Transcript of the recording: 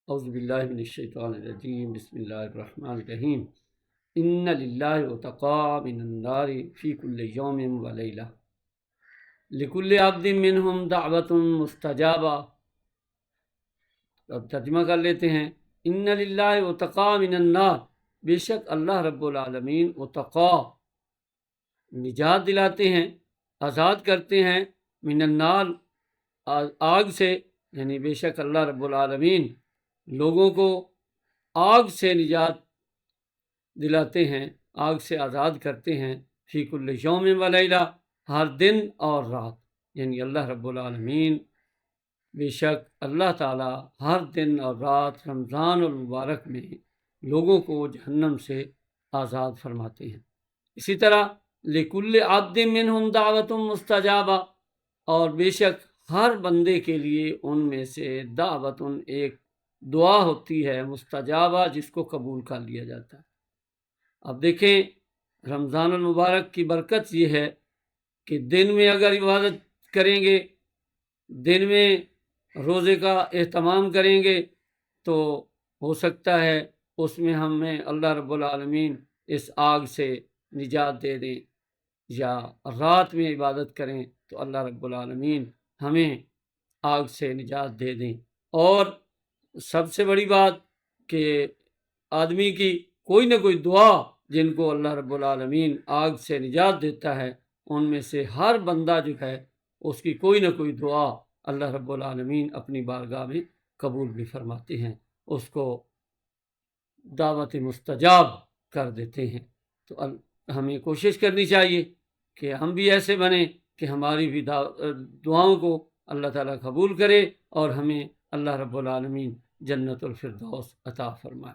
اعوذ باللہ من الشیطان الرجیم، بسم اللہ الرحمن الرحیم۔ ان للہ عتقاء من النار فی کل یوم و لیلہ لکل عبد منہم دعوت مستجابہ۔ اب ترجمہ کر لیتے ہیں۔ ان للہ عتقاء من النار، بے شک اللہ رب العالمین عتقاء نجات دلاتے ہیں، آزاد کرتے ہیں، من النار آگ سے، یعنی بے شک اللہ رب العالمین لوگوں کو آگ سے نجات دلاتے ہیں، آگ سے آزاد کرتے ہیں، فی کل یوم و لیلہ، ہر دن اور رات، یعنی اللہ رب العالمین بے شک اللہ تعالی ہر دن اور رات رمضان المبارک میں لوگوں کو جہنم سے آزاد فرماتے ہیں۔ اسی طرح لکل عبد منہم دعوت مستجابہ، اور بے شک ہر بندے کے لیے ان میں سے دعوت ایک دعا ہوتی ہے مستجابہ، جس کو قبول کر لیا جاتا ہے۔ اب دیکھیں رمضان المبارک کی برکت یہ ہے کہ دن میں اگر عبادت کریں گے، دن میں روزے کا اہتمام کریں گے، تو ہو سکتا ہے اس میں ہمیں اللہ رب العالمین اس آگ سے نجات دے دیں، یا رات میں عبادت کریں تو اللہ رب العالمین ہمیں آگ سے نجات دے دیں۔ اور سب سے بڑی بات کہ آدمی کی کوئی نہ کوئی دعا جن کو اللہ رب العالمین آگ سے نجات دیتا ہے، ان میں سے ہر بندہ جو ہے اس کی کوئی نہ کوئی دعا اللہ رب العالمین اپنی بارگاہ میں قبول بھی فرماتے ہیں، اس کو دعوت مستجاب کر دیتے ہیں۔ تو ہمیں کوشش کرنی چاہیے کہ ہم بھی ایسے بنیں کہ ہماری بھی دعاؤں کو اللہ تعالیٰ قبول کرے، اور ہمیں اللہ رب العالمین جنت الفردوس عطا فرمائے۔